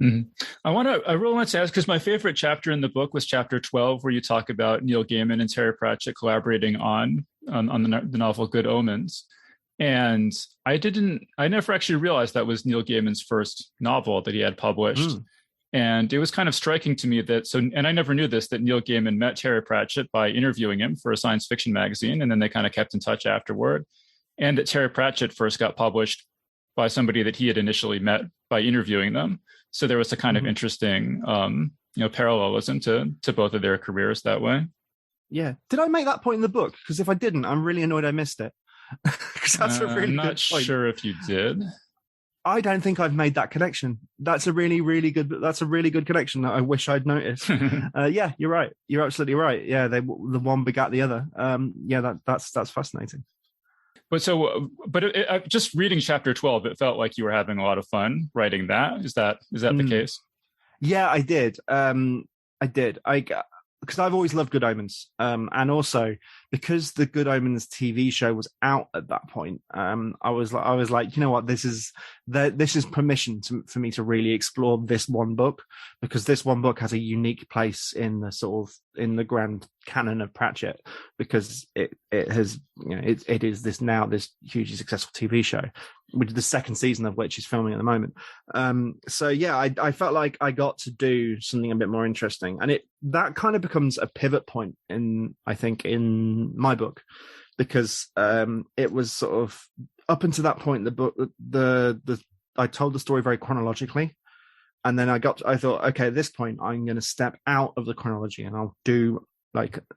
Mm-hmm. I really want to ask, because my favorite chapter in the book was chapter 12, where you talk about Neil Gaiman and Terry Pratchett collaborating on the novel Good Omens. And I never actually realized that was Neil Gaiman's first novel that he had published. And it was kind of striking to me and I never knew this, that Neil Gaiman met Terry Pratchett by interviewing him for a science fiction magazine, and then they kind of kept in touch afterward. And that Terry Pratchett first got published by somebody that he had initially met by interviewing them. So there was a kind of interesting, parallelism to both of their careers that way. Yeah. Did I make that point in the book? Because if I didn't, I'm really annoyed I missed it. Because that's a really good point. I'm not sure if you did. I don't think I've made that connection. That's a really, really good. That's a really good connection that I wish I'd noticed. Yeah, you're right. You're absolutely right. Yeah, the one begat the other. That's fascinating. But just reading chapter 12, it felt like you were having a lot of fun writing that. Is that the case? Yeah, I did. Because I've always loved Good Omens, and also because the Good Omens TV show was out at that point, I was like, you know what, this is permission for me to really explore this one book, because this one book has a unique place in the grand canon of Pratchett, because it has, it is this hugely successful TV show, which is the second season of which is filming at the moment. So yeah, I felt like I got to do something a bit more interesting, and that kind of becomes a pivot point in my book, because it was sort of up until that point, the book, I told the story very chronologically, and then I thought, okay, at this point I'm going to step out of the chronology, and I'll do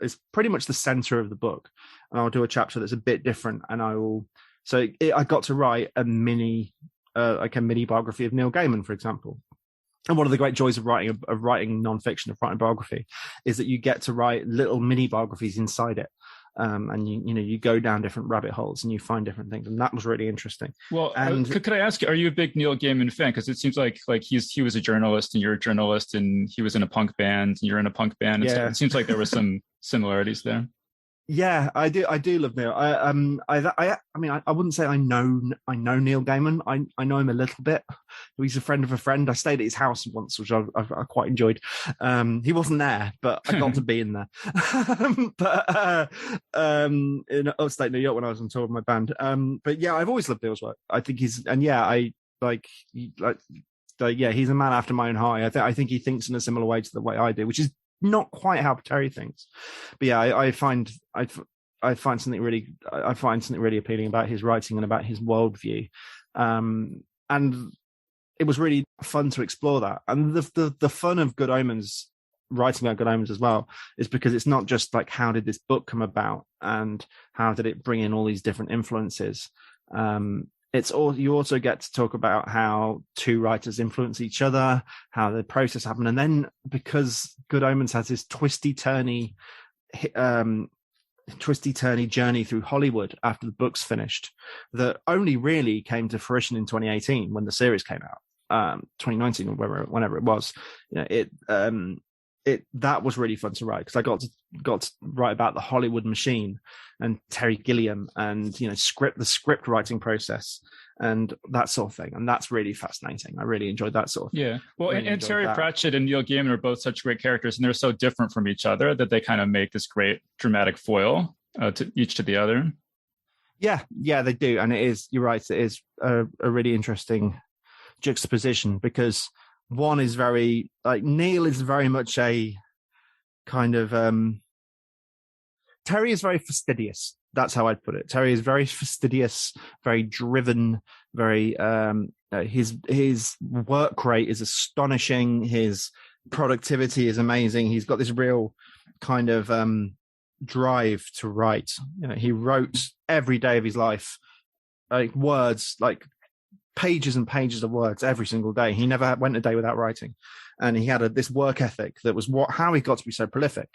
it's pretty much the center of the book, and I'll do a chapter that's a bit different, and I got to write a mini biography of Neil Gaiman, for example. And one of the great joys of writing nonfiction, of writing biography, is that you get to write little mini biographies inside it. And you go down different rabbit holes and you find different things, and that was really interesting. Well, and could I ask you, are you a big Neil Gaiman fan? Because it seems like he was a journalist and you're a journalist, and he was in a punk band and you're in a punk band. And stuff. It seems like there were some similarities there. Yeah, I do love Neil. I mean, I wouldn't say I know Neil Gaiman. I know him a little bit. He's a friend of a friend. I stayed at his house once, which I quite enjoyed. He wasn't there, but I got to be in there. In upstate New York when I was on tour with my band. But yeah, I've always loved Neil's work. I think he's a man after my own heart. I think he thinks in a similar way to the way I do, which is not quite how Terry thinks. But yeah, I find something really appealing about his writing and about his worldview, and it was really fun to explore that. And the fun of Good Omens, writing about Good Omens as well, is because it's not just like, how did this book come about and how did it bring in all these different influences. You also get to talk about how two writers influence each other, how the process happened, and then because Good Omens has this twisty-turny journey through Hollywood after the book's finished, that only really came to fruition in 2018 when the series came out, 2019 or whenever it was. That was really fun to write, because I got to write about the Hollywood machine and Terry Gilliam, and the script writing process, and that sort of thing. And that's really fascinating. I really enjoyed that sort of thing. Yeah. Well, really and Terry that. Pratchett and Neil Gaiman are both such great characters, and they're so different from each other that they kind of make this great dramatic foil to each to the other. Yeah, they do. And it is, you're right, it is a really interesting juxtaposition, because one is very, like, Neil is very much a kind of, Terry is very fastidious. That's how I'd put it. Terry is very fastidious, very driven, very, his work rate is astonishing. His productivity is amazing. He's got this real kind of, drive to write. You know, he wrote every day of his life, like words, like pages and pages of words every single day. He never went a day without writing, and he had this work ethic that was how he got to be so prolific.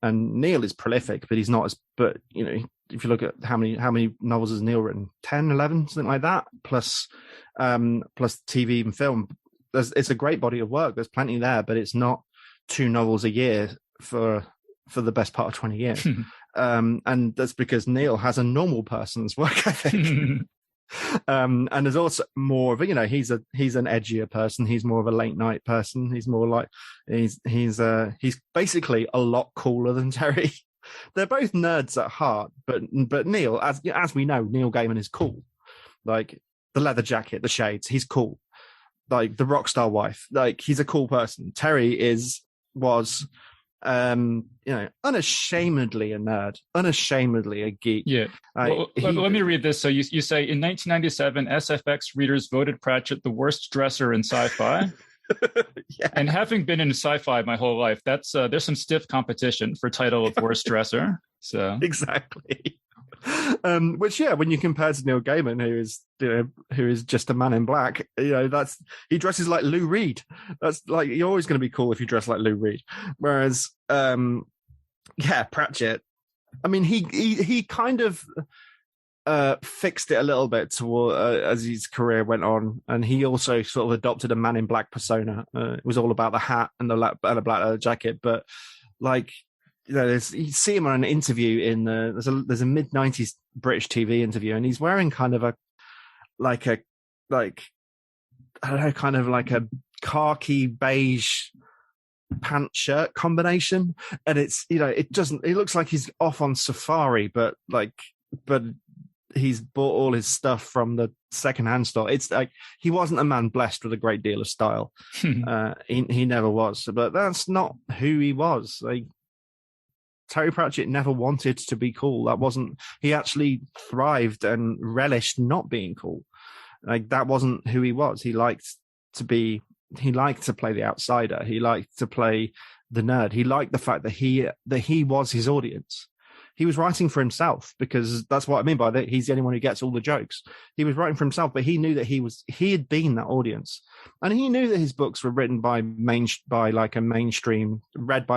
And Neil is prolific, but he's not as. But you know, if you look at how many novels has Neil written, 10, 11, something like that, plus TV and film. It's a great body of work. There's plenty there, but it's not 2 novels a year for the best part of 20 years. And that's because Neil has a normal person's work ethic. And there's also more of a, you know, he's an edgier person. He's more of a late night person. He's more like, he's basically a lot cooler than Terry. They're both nerds at heart, but Neil, as we know, Neil Gaiman is cool. Like the leather jacket, the shades, he's cool. Like the rock star wife, like he's a cool person. Terry was you know, unashamedly a nerd, unashamedly a geek. Yeah. Let me read this. So you say in 1997, SFX readers voted Pratchett the worst dresser in sci-fi. Yeah. And having been in sci-fi my whole life, that's there's some stiff competition for title of worst dresser. So exactly. Which, yeah, when you compare to Neil Gaiman, who is just a man in black, you know, he dresses like Lou Reed. That's like, you're always going to be cool if you dress like Lou Reed. Whereas, Pratchett, I mean, he kind of fixed it a little bit as his career went on, and he also sort of adopted a man in black persona. It was all about the hat and the black leather jacket, but like, you know, you see him on an interview in there's a mid-90s British TV interview, and he's wearing kind of a khaki beige pant shirt combination, and it's, you know, it looks like he's off on safari, but he's bought all his stuff from the secondhand store. It's like he wasn't a man blessed with a great deal of style. He never was, but that's not who he was. Like, Terry Pratchett never wanted to be cool. He actually thrived and relished not being cool. Like, that wasn't who he was. He liked to play the outsider. He liked to play the nerd. He liked the fact that he was his audience. He was writing for himself, because that's what I mean by that. He's the only one who gets all the jokes. He was writing for himself, but he knew that he had been that audience, and he knew that his books were written read by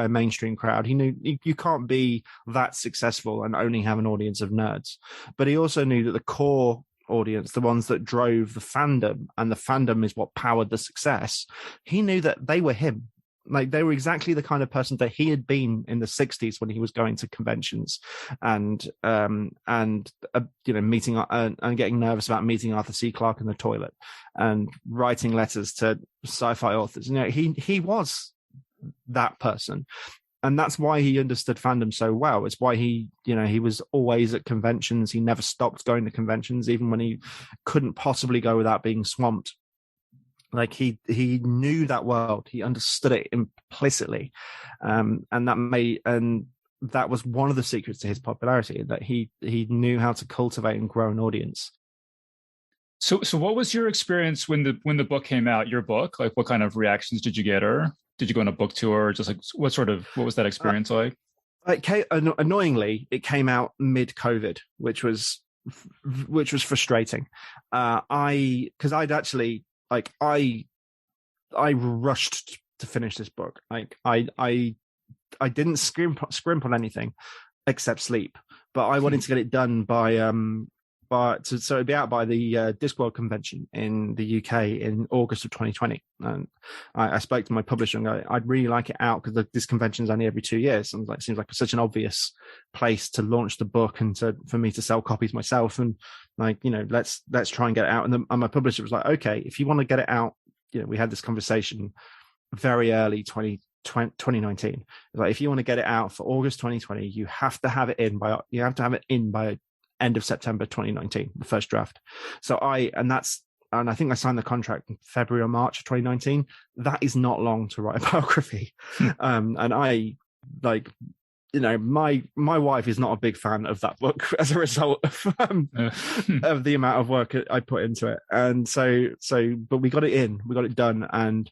a mainstream crowd. He knew you can't be that successful and only have an audience of nerds. But he also knew that the core audience, the ones that drove the fandom, and the fandom is what powered the success. He knew that they were him. Like, they were exactly the kind of person that he had been in the 60s when he was going to conventions and you know, meeting and getting nervous about meeting Arthur C. Clarke in the toilet and writing letters to sci-fi authors. You know, he was that person, and that's why he understood fandom so well. It's why he was always at conventions. He never stopped going to conventions, even when he couldn't possibly go without being swamped. Like, he knew that world, he understood it implicitly, and that was one of the secrets to his popularity, that he knew how to cultivate and grow an audience. So what was your experience when the book came out? Your book, like, what kind of reactions did you get, or did you go on a book tour? Or just like, what was that experience like? Annoyingly, it came out mid-COVID, which was frustrating. Because I'd actually. Like, I rushed to finish this book. Like, I didn't scrimp on anything except sleep, but I wanted to get it done by so it'd be out by the Discworld convention in the UK in August of 2020. And I spoke to my publisher and I'd really like it out because this convention is only every 2 years, and it seems like such an obvious place to launch the book and for me to sell copies myself. And let's try and get it out. And my publisher was like, okay, if you want to get it out, we had this conversation very early 2019. Like, if you want to get it out for August 2020, you have to have it in by end of September 2019, the first draft. So I think I signed the contract in February or March of 2019. That is not long to write a biography. And I my wife is not a big fan of that book as a result of the amount of work I put into it. And but we got it done. And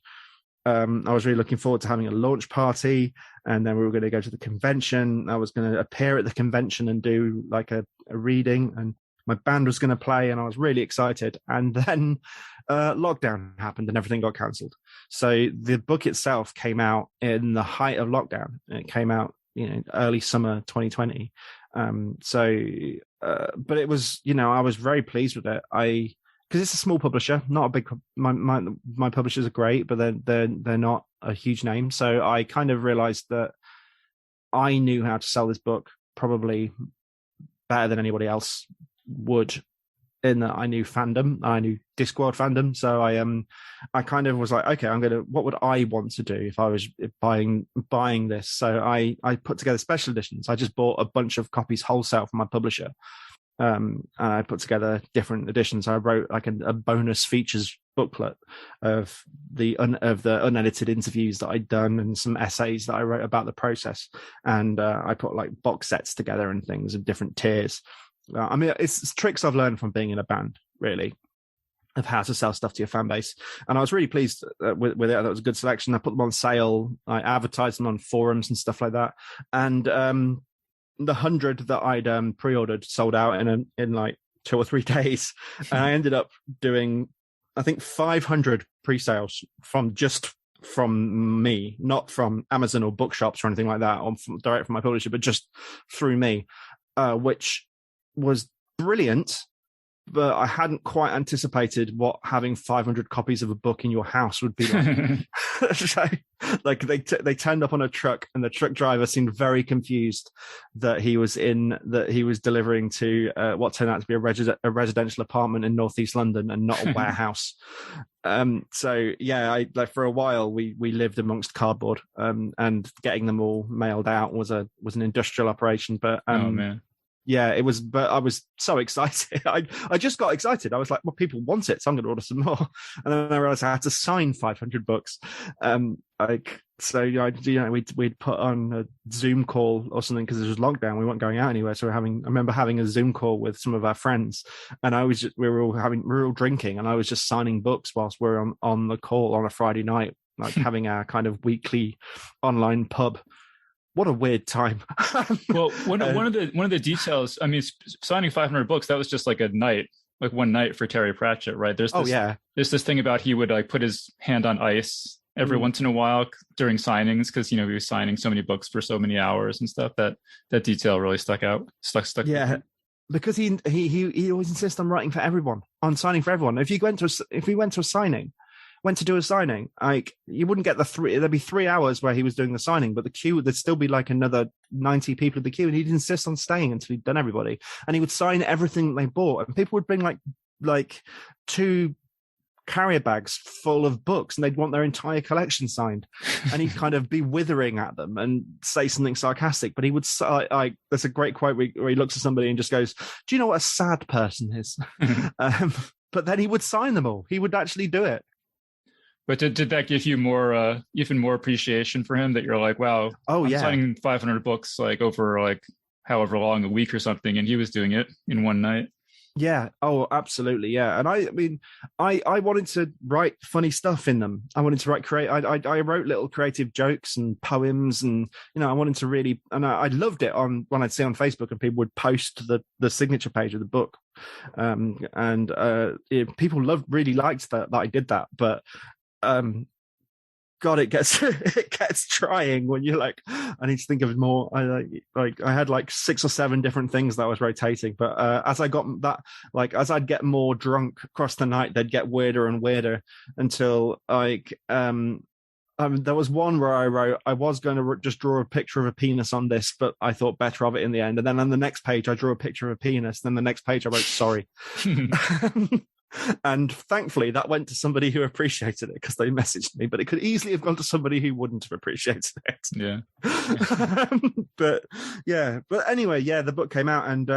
I was really looking forward to having a launch party, and then we were going to go to the convention. I was going to appear at the convention and do like a reading, and my band was going to play, and I was really excited. And then lockdown happened and everything got cancelled. So the book itself came out in the height of lockdown. It came out, early summer 2020. But it was, I was very pleased with it. Because it's a small publisher, not a big. My publishers are great, but they're not a huge name. So I kind of realized that I knew how to sell this book probably better than anybody else would, in that I knew fandom, I knew Discworld fandom. So I kind of was like, okay, what would I want to do if I was buying this? So I put together special editions. I just bought a bunch of copies wholesale from my publisher. And I put together different editions. I wrote like a bonus features booklet of the unedited interviews that I'd done and some essays that I wrote about the process. And I put like box sets together and things in different tiers. It's tricks I've learned from being in a band, really, of how to sell stuff to your fan base. And I was really pleased with it. That was a good selection. I put them on sale. I advertised them on forums and stuff like that. And the 100 that I'd pre-ordered sold out in like 2 or 3 days. And I ended up doing, I think, 500 pre-sales from me, not from Amazon or bookshops or anything like that, or direct from my publisher, but just through me, which was brilliant. But I hadn't quite anticipated what having 500 copies of a book in your house would be like. So, like they turned up on a truck, and the truck driver seemed very confused that he was delivering to what turned out to be a residential apartment in northeast London and not a warehouse. So yeah, for a while we lived amongst cardboard, and getting them all mailed out was an industrial operation. But oh man. Yeah, it was, but I was so excited. I just got excited. I was like, well, people want it, so I'm going to order some more. And then I realized I had to sign 500 books. We'd put on a Zoom call or something because it was lockdown. We weren't going out anywhere. So I remember having a Zoom call with some of our friends, and we were all drinking, and I was just signing books whilst we were on the call on a Friday night, like having our kind of weekly online pub. What a weird time. Well, one of the details, I mean, signing 500 books, that was just like one night for Terry Pratchett, right? There's this thing about he would like put his hand on ice every once in a while during signings, because he was signing so many books for so many hours and stuff. That detail really stuck out. Yeah, because he always insists on writing for everyone, on signing for everyone. If we went to do a signing, like, you wouldn't get there'd be 3 hours where he was doing the signing, but the queue, there'd still be like another 90 people in the queue, and he'd insist on staying until he'd done everybody. And he would sign everything they bought, and people would bring like 2 carrier bags full of books, and they'd want their entire collection signed. And he'd kind of be withering at them and say something sarcastic, but he would there's a great quote where he looks at somebody and just goes, "Do you know what a sad person is?" But then he would sign them all. He would actually do it. But did that give you more, even more appreciation for him, that you're like, wow, I'm signing 500 books like over like however long, a week or something, and he was doing it in one night? Yeah. Oh, absolutely. Yeah. And I mean, I wanted to write funny stuff in them. I wanted to write I wrote little creative jokes and poems, and I wanted to really, and I loved it when I'd see on Facebook and people would post the signature page of the book. People really liked that I did that. But God, it gets it gets trying when you're like, I need to think of more. I had like 6 or 7 different things that I was rotating, but as I got that, like as I'd get more drunk across the night, they'd get weirder and weirder until like there was one where I wrote I was going to just draw a picture of a penis on this, but I thought better of it in the end. And then on the next page, I drew a picture of a penis. Then the next page, I wrote sorry. And thankfully, that went to somebody who appreciated it because they messaged me. But it could easily have gone to somebody who wouldn't have appreciated it. Yeah. But anyway, the book came out, and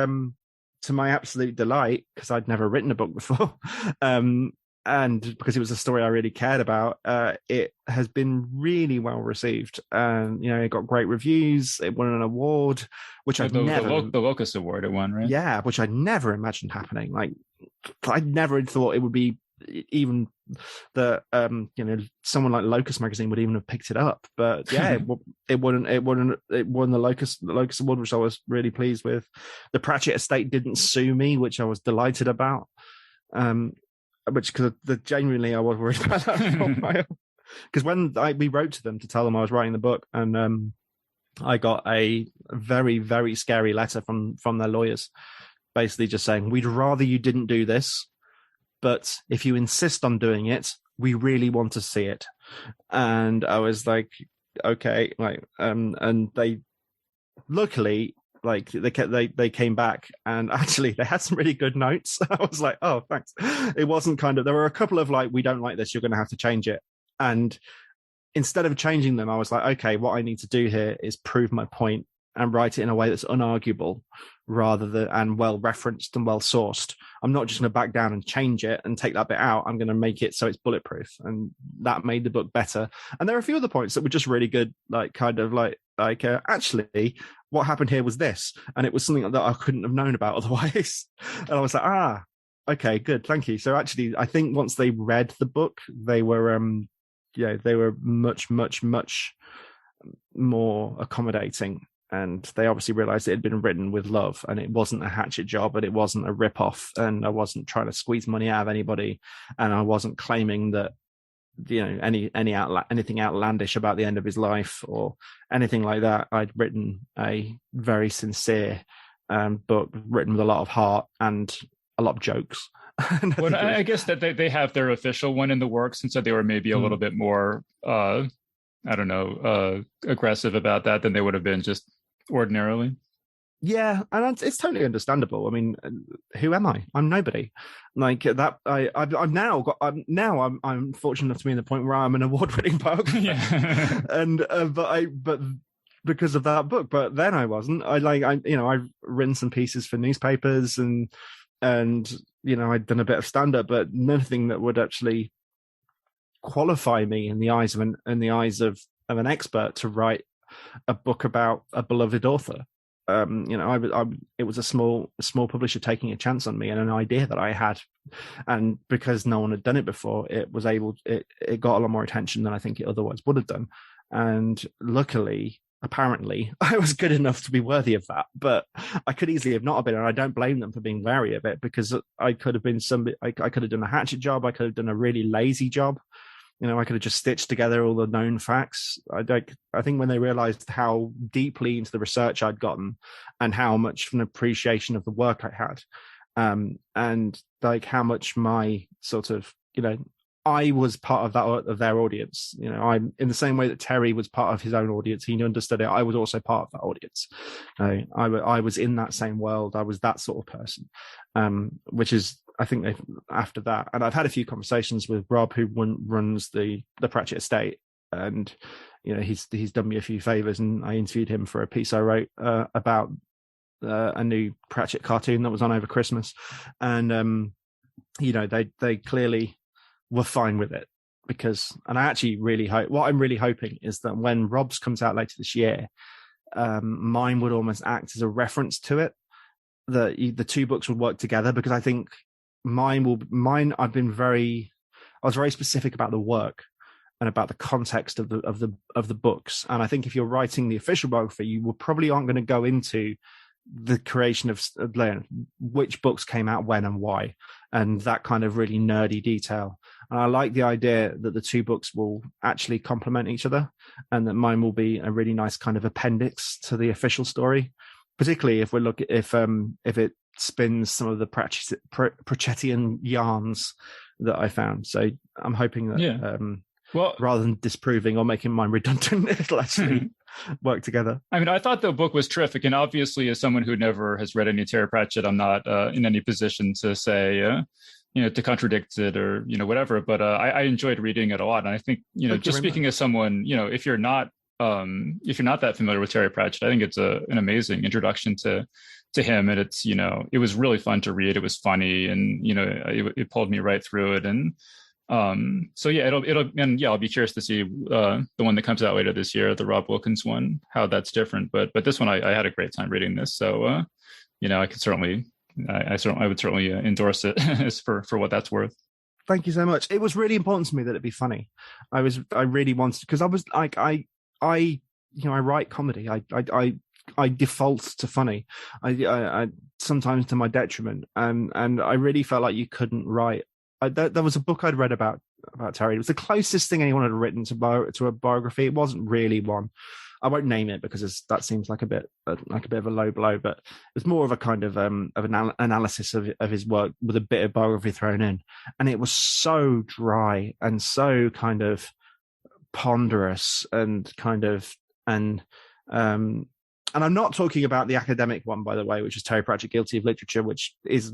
to my absolute delight, because I'd never written a book before, and because it was a story I really cared about, it has been really well received. And it got great reviews. It won an award, which the Locus Award it won, right? Yeah, which I never imagined happening. Like, I never thought it would be even that someone like Locus magazine would even have picked it up. But yeah, it won the Locus Award, which I was really pleased with. The Pratchett estate didn't sue me, which I was delighted about. Which, because genuinely I was worried about that because when we wrote to them to tell them I was writing the book, and I got a very, very scary letter from their lawyers, basically just saying, we'd rather you didn't do this, but if you insist on doing it, we really want to see it. And I was like, okay, like, and they luckily, like, they came back, and actually they had some really good notes. I was like, oh, thanks. It wasn't there were a couple of like, we don't like this, you're going to have to change it. And instead of changing them, I was like, okay, what I need to do here is prove my point and write it in a way that's unarguable and well referenced and well sourced. I'm not just going to back down and change it and take that bit out. I'm going to make it so it's bulletproof. And that made the book better. And there are a few other points that were just really good, like actually what happened here was this. And it was something that I couldn't have known about otherwise. And I was like, okay, good. Thank you. So actually, I think once they read the book, they were, they were much, much, much more accommodating. And they obviously realized it had been written with love, and it wasn't a hatchet job, and it wasn't a rip-off, and I wasn't trying to squeeze money out of anybody, and I wasn't claiming that, anything outlandish about the end of his life or anything like that. I'd written a very sincere book, written with a lot of heart and a lot of jokes. Well, I guess that they have their official one in the works, and so they were maybe a little bit more, aggressive about that than they would have been just ordinarily. Yeah, and it's totally understandable. I mean, who am I? I'm nobody. Like that. I'm fortunate enough to be in the point where I'm an award-winning biographer. Yeah. And but because of that book. But then I wasn't. I've written some pieces for newspapers and I'd done a bit of stand-up, but nothing that would actually qualify me in the eyes of an expert to write a book about a beloved author. It was a small publisher taking a chance on me and an idea that I had, and because no one had done it before, it got a lot more attention than I think it otherwise would have done. And luckily, apparently, I was good enough to be worthy of that, but I could easily have not been, and I don't blame them for being wary of it, because I could have been I could have done a hatchet job, I could have done a really lazy job. I could have just stitched together all the known facts. I think when they realized how deeply into the research I'd gotten and how much of an appreciation of the work I had, and like how much my sort of, I was part of their audience. I'm in the same way that Terry was part of his own audience. He understood it. I was also part of that audience. I was in that same world. I was that sort of person, which is, I think after that, and I've had a few conversations with Rob, who runs the Pratchett estate, and he's done me a few favors, and I interviewed him for a piece I wrote about a new Pratchett cartoon that was on over Christmas, and they clearly were fine with it, and I actually really hope, what I'm really hoping is that when Rob's comes out later this year, mine would almost act as a reference to it, that the two books would work together, because I think I was very specific about the work and about the context of the books. And I think if you're writing the official biography, you probably aren't going to go into the creation of which books came out when and why, and that kind of really nerdy detail. And I like the idea that the two books will actually complement each other, and that mine will be a really nice kind of appendix to the official story, particularly if if it spins some of the Pratchettian yarns that I found. So I'm hoping that well, rather than disproving or making mine redundant, it'll actually work together. I mean, I thought the book was terrific, and obviously, as someone who never has read any Terry Pratchett, I'm not in any position to say, to contradict it or whatever. But I enjoyed reading it a lot, and I think just speaking as someone, if you're not that familiar with Terry Pratchett, I think it's an amazing introduction to him, and it's it was really fun to read. It was funny, and it pulled me right through it, and so yeah, I'll be curious to see the one that comes out later this year, the Rob Wilkins one, how that's different. But this one, I had a great time reading this, so I could certainly, I would certainly endorse it for what that's worth. Thank you so much. It was really important to me that it'd be funny. I really wanted, because I was like, I write comedy. I default to funny. I sometimes to my detriment, and I really felt like you couldn't write. There was a book I'd read about Terry. It was the closest thing anyone had written to a biography. It wasn't really one. I won't name it because that seems like a bit of a low blow. But it was more of a kind of an analysis of his work with a bit of biography thrown in, and it was so dry and so kind of ponderous and and I'm not talking about the academic one, by the way, which is Terry Pratchett, Guilty of Literature, which is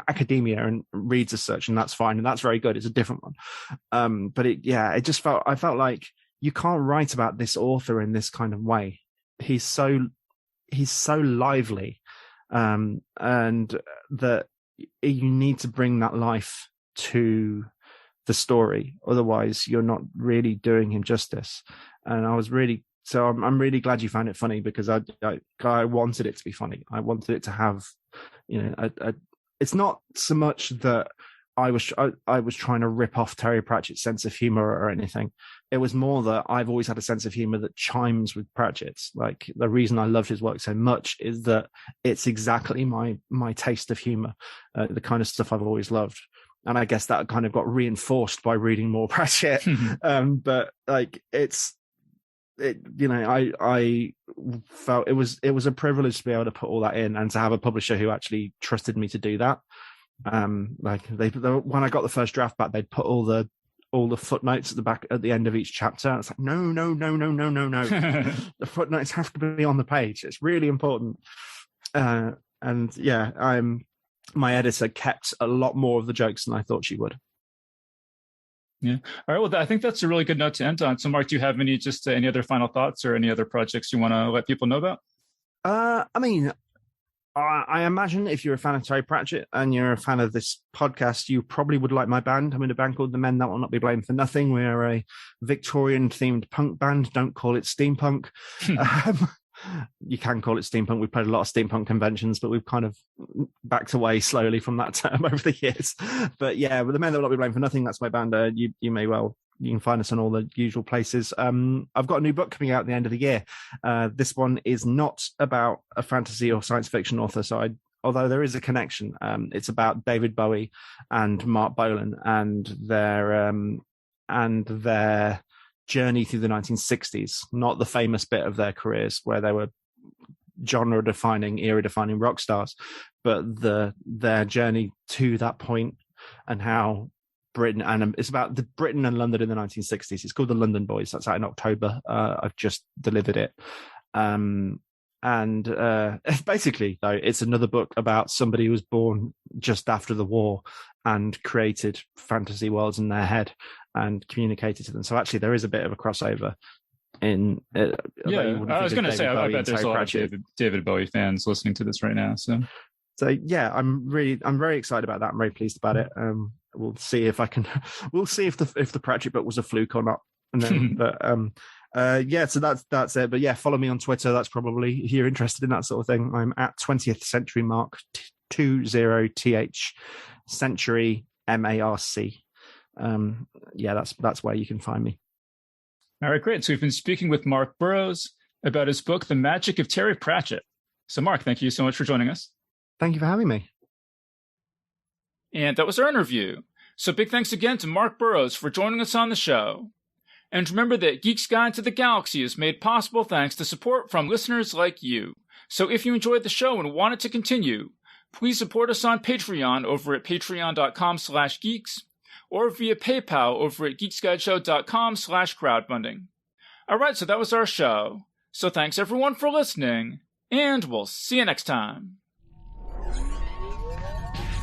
academia and reads as such, and that's fine, and that's very good. It's a different one, but I felt like you can't write about this author in this kind of way. He's so lively, and that you need to bring that life to the story, otherwise you're not really doing him justice. And I'm really glad you found it funny, because I wanted it to be funny. I wanted it to have, it's not so much that I was trying to rip off Terry Pratchett's sense of humor or anything. It was more that I've always had a sense of humor that chimes with Pratchett's. Like, the reason I loved his work so much is that it's exactly my taste of humor, the kind of stuff I've always loved. And I guess that kind of got reinforced by reading more Pratchett. But like, I felt it was a privilege to be able to put all that in, and to have a publisher who actually trusted me to do that. When I got the first draft back, they'd put all the footnotes at the end of each chapter. And it's like, no. The footnotes have to be on the page. It's really important. My editor kept a lot more of the jokes than I thought she would. Yeah. All right. Well, I think that's a really good note to end on. So, Mark, do you have any other final thoughts or any other projects you want to let people know about? I imagine if you're a fan of Terry Pratchett and you're a fan of this podcast, you probably would like my band. I'm in a band called The Men That Will Not Be Blamed for Nothing. We're a Victorian-themed punk band. Don't call it steampunk. You can call it steampunk. We've played a lot of steampunk conventions, but we've kind of backed away slowly from that term over the years. But yeah, with The Men That Will Not Be Blamed for Nothing, that's my band. You can find us on all the usual places. I've got a new book coming out at the end of the year. This one is not about a fantasy or science fiction author, although there is a connection. It's about David Bowie and Marc Burrows and their journey through the 1960s, not the famous bit of their careers where they were genre-defining, era-defining rock stars, but their journey to that point, and how Britain, and it's about Britain and London in the 1960s. It's called The London Boys. That's out in October. I've just delivered it. Basically, though, it's another book about somebody who was born just after the war and created fantasy worlds in their head and communicated to them. So actually, there is a bit of a crossover in. I was going to say, I bet there's a lot of David Bowie fans listening to this right now. So yeah, I'm very excited about that. I'm very pleased about it. We'll see if the Pratchett book was a fluke or not. And then, so that's it. But yeah, follow me on Twitter. That's probably, if you're interested in that sort of thing, I'm at 20th Century Mark, 20th Century MARC. That's where you can find me. All right, great. So we've been speaking with Marc Burrows about his book, The Magic of Terry Pratchett. So Mark, thank you so much for joining us. Thank you for having me. And that was our interview. So big thanks again to Marc Burrows for joining us on the show. And remember that Geek's Guide to the Galaxy is made possible thanks to support from listeners like you. So if you enjoyed the show and want it to continue, please support us on Patreon over at patreon.com/geeks or via PayPal over at geeksguideshow.com/crowdfunding. Alright, so that was our show. So thanks everyone for listening, and we'll see you next time.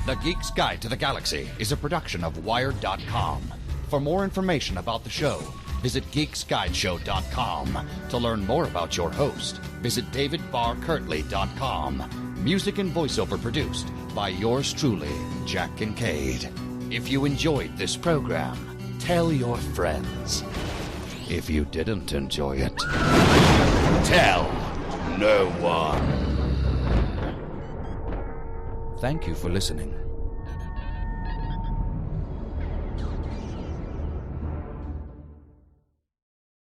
The Geek's Guide to the Galaxy is a production of Wired.com. For more information about the show, visit geeksguideshow.com. To learn more about your host, visit davidbarrkirtley.com. Music and voiceover produced by yours truly, Jack Kincaid. If you enjoyed this program, tell your friends. If you didn't enjoy it, tell no one. Thank you for listening.